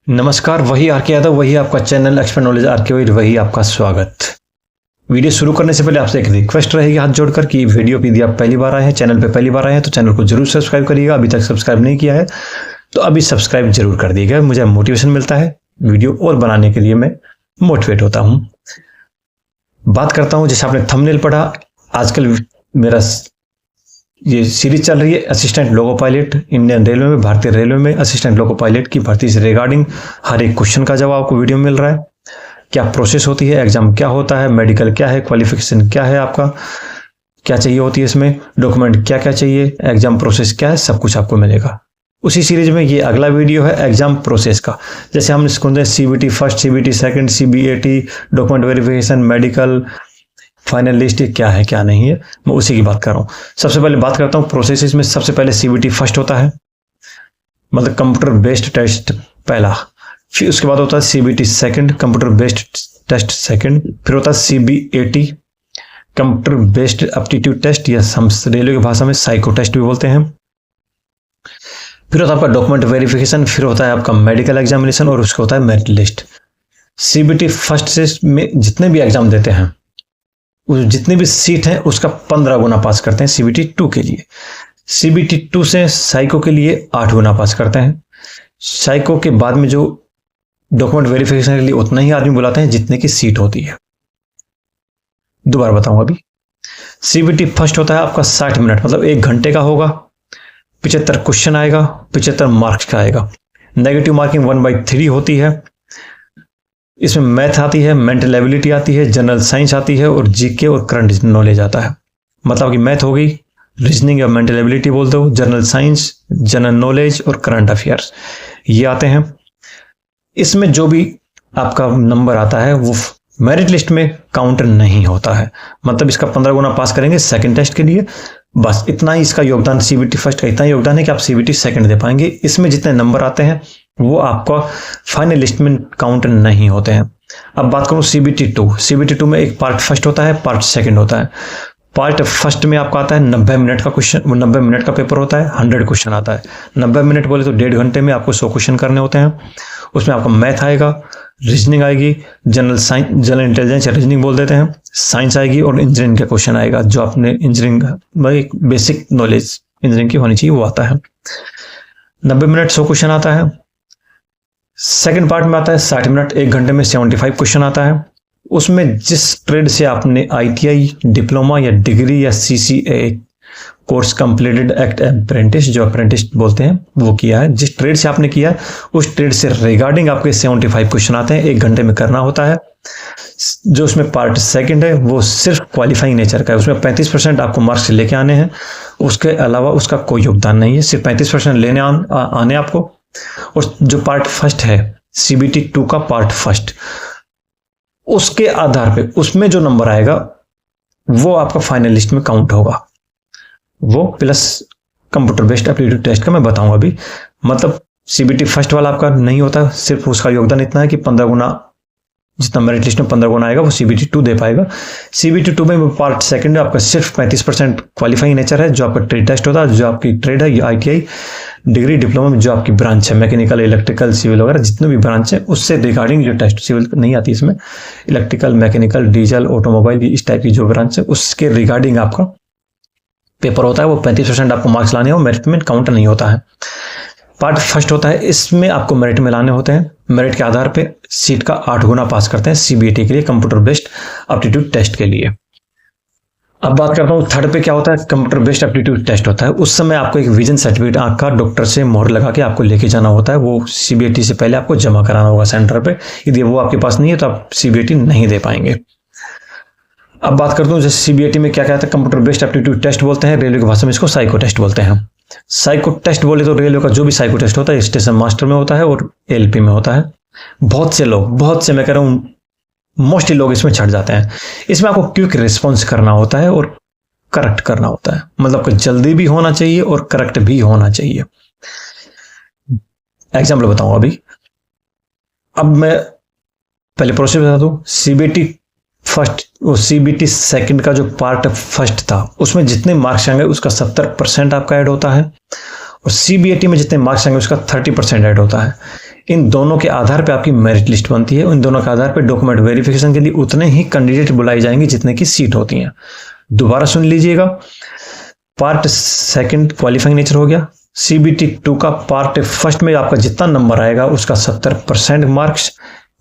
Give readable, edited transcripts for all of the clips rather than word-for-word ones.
नमस्कार, वही आर के यादव, वही आपका चैनल एक्सपर्ट नॉलेज आर के, वही आपका स्वागत। वीडियो शुरू करने से पहले आपसे एक रिक्वेस्ट रहेगी हाथ जोड़कर कि वीडियो पे यदि आप पहली बार आए हैं, चैनल पे पहली बार आए हैं तो चैनल को जरूर सब्सक्राइब करिएगा। अभी तक सब्सक्राइब नहीं किया है तो अभी सब्सक्राइब जरूर कर दीजिएगा। मुझे मोटिवेशन मिलता है, वीडियो और बनाने के लिए मैं मोटिवेट होता हूँ। बात करता हूँ, जैसे आपने थंबनेल पढ़ा, आजकल मेरा ये सीरीज चल रही है assistant loco pilot. Indian railway में, भारतीय रेलवे में असिस्टेंट लोको पायलट की भर्ती से रिगार्डिंग हर एक क्वेश्चन का जवाब आपको वीडियो में मिल रहा है। क्या प्रोसेस होती है, एग्जाम क्या होता है, मेडिकल क्या है, क्वालिफिकेशन क्या है, आपका क्या चाहिए होती है, इसमें डॉक्यूमेंट क्या क्या चाहिए, एग्जाम प्रोसेस क्या है, सब कुछ आपको मिलेगा। उसी सीरीज में ये अगला वीडियो है एग्जाम प्रोसेस का। जैसे हमने इसको CBT first, CBT second, CBAT, document verification, medical, final list क्या है क्या नहीं है, मैं उसी की बात कर रहा हूँ। सबसे पहले बात करता हूँ प्रोसेस में। सबसे पहले सीबीटी फर्स्ट होता है, मतलब कंप्यूटर बेस्ड टेस्ट पहला। फिर उसके बाद होता है CBT second, computer based test second. फिर होता है CBAT, computer based aptitude test, या हम रेलवे की भाषा में साइको टेस्ट भी बोलते हैं। फिर होता है आपका डॉक्यूमेंट वेरिफिकेशन। फिर होता है आपका मेडिकल एग्जामिनेशन, और उसका होता है मेरिट लिस्ट। सीबीटी फर्स्ट से में जितने भी एग्जाम देते हैं, जितनी भी सीट है उसका 15 गुना पास करते हैं सीबीटी 2 के लिए। सीबीटी 2 से साइको के लिए 8 गुना पास करते हैं। साइको के बाद में जो डॉक्यूमेंट वेरिफिकेशन के लिए उतना ही आदमी बुलाते हैं जितने की सीट होती है। दोबारा बताऊंगा अभी। सीबीटी फर्स्ट होता है आपका 60 मिनट, मतलब 1 घंटे का होगा। 75 क्वेश्चन आएगा, 75 मार्क्स का आएगा। नेगेटिव मार्किंग 1/3 होती है। इसमें मैथ आती है, मेंटल एबिलिटी आती है, जनरल साइंस आती है, और जीके और करंट नॉलेज आता है। मतलब कि मैथ होगी, रीजनिंग या मेंटल एबिलिटी बोलते हो, जनरल साइंस, जनरल नॉलेज और करंट अफेयर्स, ये आते हैं। इसमें जो भी आपका नंबर आता है वो मेरिट लिस्ट में काउंट नहीं होता है। मतलब इसका 15 गुना पास करेंगे सेकंड टेस्ट के लिए, बस इतना ही इसका योगदान। सीबीटी फर्स्ट का इतना ही योगदान है कि आप सीबीटी सेकंड दे पाएंगे। इसमें जितने नंबर आते हैं वो आपका फाइनल लिस्ट में काउंट नहीं होते हैं। अब बात करूं सीबीटी 2। सीबीटी 2 में एक पार्ट फर्स्ट होता है, पार्ट सेकंड होता है। पार्ट फर्स्ट में आपका आता है 90 मिनट का क्वेश्चन, 90 मिनट का पेपर होता है, 100 क्वेश्चन आता है। 90 मिनट बोले तो 1.5 घंटे में आपको 100 क्वेश्चन करने होते हैं। उसमें आपका मैथ आएगा, रीजनिंग आएगी, जनरल साइंस, जनरल इंटेलिजेंस या रीजनिंग बोल देते हैं, साइंस आएगी, और इंजीनियरिंग का क्वेश्चन आएगा। जो आपने इंजीनियरिंग एक बेसिक नॉलेज इंजीनियरिंग की होनी चाहिए वो आता है। 90 मिनट 100 क्वेश्चन आता है। सेकंड पार्ट में आता है 60 मिनट, 1 घंटे में 75 क्वेश्चन आता है। उसमें जिस ट्रेड से आपने आईटीआई, डिप्लोमा या डिग्री या CCA course completed act apprentice, जो अप्रेंटिस बोलते हैं, वो किया है, जिस ट्रेड से आपने किया है उस ट्रेड से रिगार्डिंग आपके 75 क्वेश्चन आते हैं, 1 घंटे में करना होता है। जो उसमें पार्ट सेकंड है वो सिर्फ क्वालिफाइंग नेचर का है, उसमें 35% आपको मार्क्स लेके आने हैं, उसके अलावा उसका कोई योगदान नहीं है, सिर्फ 35% लेने आने आपको। और जो पार्ट फर्स्ट है सीबीटी 2 का पार्ट फर्स्ट, उसके आधार पे उसमें जो नंबर आएगा वो आपका फाइनल लिस्ट में काउंट होगा, वो plus computer based aptitude test का मैं बताऊंगा अभी। मतलब सीबीटी फर्स्ट वाला आपका नहीं होता, सिर्फ उसका योगदान इतना है कि 15 गुना, जितना मेरिट लिस्ट में 15 गुना आएगा वो सीबीटी 2 दे पाएगा। सीबीटी 2 में पार्ट सेकंड आपका सिर्फ 35% क्वालिफाइंग नेचर है, जो आपका ट्रेड टेस्ट होता है, जो आपकी ट्रेड है, आईटीआई, डिग्री, डिप्लोमा में जो आपकी ब्रांच है, मैकेनिकल, इलेक्ट्रिकल, सिविल वगैरह जितने भी ब्रांच है उससे रिगार्डिंग जो टेस्ट, सिविल नहीं आती इसमें, इलेक्ट्रिकल, मैकेनिकल, डीजल, ऑटोमोबाइल, इस टाइप की जो ब्रांच है उसके रिगार्डिंग आपका पेपर होता है। वो 35% आपको मार्क्स लाने हैं, मेरिट में काउंट नहीं होता है। पार्ट फर्स्ट होता है, इसमें आपको मेरिट में लाने होते हैं। मेरिट के आधार पे सीट का 8 गुना पास करते हैं सीबीएटी के लिए, कंप्यूटर बेस्ड एप्टीट्यूड टेस्ट के लिए। अब बात करता हूँ थर्ड पे क्या होता है, कंप्यूटर बेस्ड एप्टीट्यूड टेस्ट होता है। उस समय आपको एक विजन सर्टिफिकेट आंख का डॉक्टर से मोहर लगा के आपको लेके जाना होता है, वो सीबीएटी से पहले आपको जमा कराना होगा सेंटर पे। यदि वो आपके पास नहीं है तो आप सीबीएटी नहीं दे पाएंगे। अब बात करता हूँ जैसे सीबीएटी में क्या कहता है, कंप्यूटर बेस्ड एप्टीट्यूड टेस्ट बोलते हैं, रेलवे की भाषा में इसको साइको टेस्ट बोलते हैं। साइको टेस्ट बोले तो रेलवे का जो भी साइको टेस्ट होता है स्टेशन मास्टर में होता है और एलपी में होता है। बहुत से मैं कह रहा हूँ मोस्टली लोग इसमें छट जाते हैं। इसमें आपको क्विक रिस्पॉन्स करना होता है और करेक्ट करना होता है, मतलब कि जल्दी भी होना चाहिए और करेक्ट भी होना चाहिए। एग्जाम्पल बताऊं अभी। अब मैं पहले प्रोसेस बता दूं। सीबीटी फर्स्ट और सीबीटी सेकंड का जो पार्ट फर्स्ट था उसमें जितने मार्क्स आएंगे उसका 70% आपका ऐड होता है, और सीबीएटी में जितने मार्क्स आएंगे उसका 30% ऐड होता है। इन दोनों के आधार पे आपकी मेरिट लिस्ट बनती है। इन दोनों के आधार पे डॉक्यूमेंट वेरिफिकेशन के लिए उतने ही कैंडिडेट बुलाई जाएंगे जितने की सीट होती हैं। दोबारा सुन लीजिएगा, पार्ट सेकंड क्वालिफाइंग नेचर हो गया। CBT 2 का पार्ट फर्स्ट में आपका जितना नंबर आएगा उसका 70% मार्क्स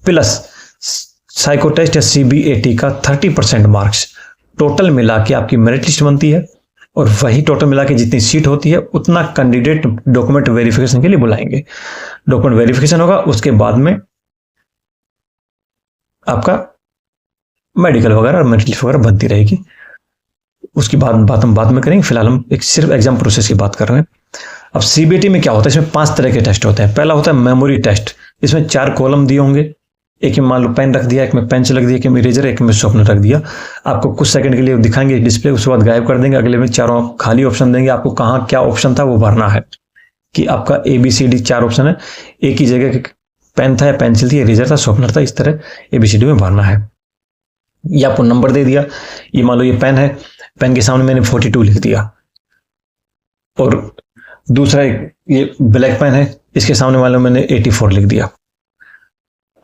प्लस साइको टेस्ट या CBAT का 30% मार्क्स, टोटल मिला के आपकी मेरिट लिस्ट बनती है। और वही टोटल मिला के जितनी सीट होती है उतना कैंडिडेट डॉक्यूमेंट वेरिफिकेशन के लिए बुलाएंगे। डॉक्यूमेंट वेरिफिकेशन होगा, उसके बाद में आपका मेडिकल वगैरह और मेरिट लिस्ट वगैरह बनती रहेगी। उसकी बात हम बाद में करेंगे, फिलहाल हम एक सिर्फ एग्जाम प्रोसेस की बात कर रहे हैं। अब CBT में क्या होता है, इसमें 5 तरह के टेस्ट होते हैं। पहला होता है मेमोरी टेस्ट, इसमें 4 कॉलम दिए होंगे, एक में मान लो पेन रख दिया, एक में पेंसिल रख दिया, एक में इरेजर, एक में शार्पनर रख दिया। आपको कुछ सेकंड के लिए दिखाएंगे डिस्प्ले, उसके बाद गायब कर देंगे। अगले में 4 खाली ऑप्शन देंगे, आपको कहाँ क्या ऑप्शन था वो भरना है। कि आपका ABCD 4 ऑप्शन है, एक ही जगह पेन था या पेंसिल थी, इरेजर था, शार्पनर था, इस तरह ABCD में भरना है। ये आपको नंबर दे दिया, ये मान लो ये पेन है, पेन के सामने मैंने 42 लिख दिया। और दूसरा ये ब्लैक पेन है, इसके सामने मान लो मैंने 84 लिख दिया।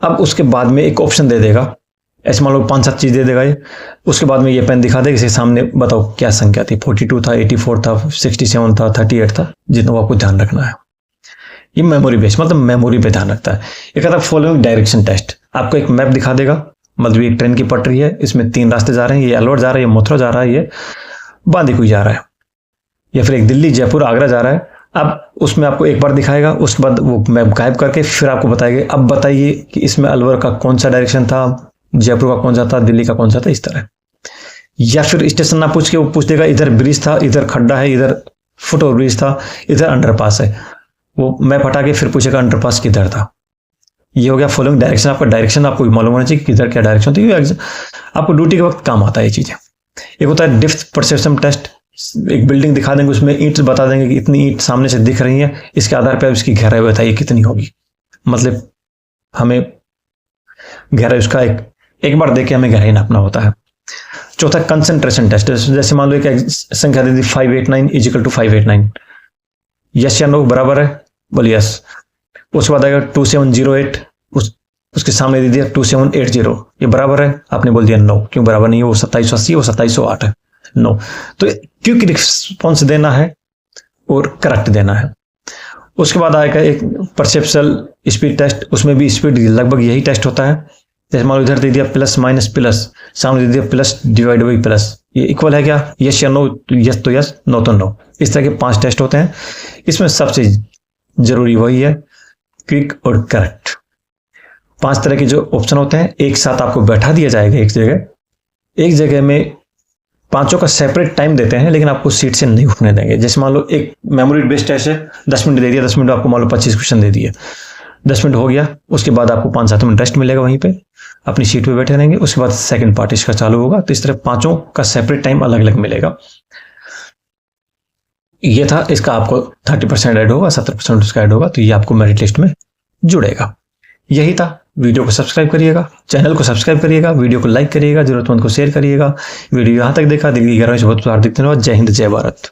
अब उसके बाद में एक ऑप्शन दे देगा, ऐसे मान लो 5-7 चीज दे देगा ये। उसके बाद में ये पेन दिखा देगा, इसके सामने बताओ क्या संख्या थी, 42 था, 84 था, 67 था, 38 था, जितना आपको ध्यान रखना है। ये मेमोरी बेस्ड, मतलब मेमोरी पे ध्यान रखता है। एक आता है फॉलोइंग डायरेक्शन टेस्ट, आपको एक मैप दिखा देगा, मतलब ये ट्रेन की पटरी है, इसमें 3 रास्ते जा रहे हैं, ये अलवर जा रहा है, ये मथुरा जा रहा है, ये बांदीकुई जा रहा है, या फिर एक दिल्ली, जयपुर, आगरा जा रहा है। अब उसमें आपको एक बार दिखाएगा, उसके बाद वो मैप गायब करके फिर आपको बताएगा अब बताइए कि इसमें अलवर का कौन सा डायरेक्शन था, जयपुर का कौन सा था, दिल्ली का कौन सा था, इस तरह। या फिर स्टेशन ना पूछ के वो पूछ देगा इधर ब्रिज था, इधर खड्डा है, इधर फुटओवर ब्रिज था, इधर अंडरपास है, वो मैप हटा के फिर पूछेगा अंडरपास किधर था। ये हो गया फॉलोइंग डायरेक्शन। आपका डायरेक्शन आपको मालूम होना चाहिए किधर क्या डायरेक्शन थी, आपको ड्यूटी के वक्त काम आता है ये चीजें। एक होता है डेप्थ परसेप्शन टेस्ट, एक बिल्डिंग दिखा देंगे, उसमें ईंट बता देंगे कि इतनी ईंट सामने से दिख रही है, इसके आधार पर उसकी गहराई बताइए कितनी होगी। मतलब हमें गहराई उसका एक बार देख के हमें गहराई नापना होता है। चौथा कंसंट्रेशन टेस्ट, जैसे मान लो एक संख्या दे दी 589 इजिकल टू 589, यस या नो बराबर है, बोलिए यस। उसके बाद आएगा 2708, उसके सामने दे दिया 2780, ये बराबर है, आपने बोल दिया नो, क्यों बराबर नहीं है, वो 2780 वो 2708 है, नो। तो क्विक रिस्पॉन्स देना है और करेक्ट देना है। उसके बाद आएगा एक परसेप्शनल स्पीड टेस्ट, उसमें भी स्पीड लगभग यही टेस्ट होता है। जैसे मान लो इधर दे दिया प्लस माइनस प्लस, सामने दे दिया प्लस डिवाइड बाई प्लस, ये इक्वल है क्या, यस या नो, यस तो यस, नो तो नो। इस तरह के 5 टेस्ट होते हैं। इसमें सबसे जरूरी वही है क्विक और करेक्ट। 5 तरह के जो ऑप्शन होते हैं एक साथ आपको बैठा दिया जाएगा एक जगह में, 5 का सेपरेट टाइम देते हैं, लेकिन आपको सीट से नहीं उठने देंगे। जैसे मान लो एक मेमोरी बेस्ड टेस्ट है, 10 मिनट दे दिया, 10 मिनट आपको मान लो 25 क्वेश्चन दे दिए, 10 मिनट हो गया, उसके बाद आपको 5-7 मिनट रेस्ट मिलेगा, वहीं पे अपनी सीट पे बैठे रहेंगे। उसके बाद सेकंड पार्ट इसका चालू होगा। तो इस तरह 5 का सेपरेट टाइम अलग अलग मिलेगा। ये था, इसका आपको 30% ऐड होगा, 70% उसका ऐड होगा, तो ये आपको मेरिट लिस्ट में जुड़ेगा। यही था। वीडियो को सब्सक्राइब करिएगा, चैनल को सब्सक्राइब करिएगा, वीडियो को लाइक करिएगा, जरूरतमंद को शेयर करिएगा। वीडियो यहाँ तक देखा, दिल्ली 11 से बहुत हार्दिक धन्यवाद। जय हिंद, जय भारत।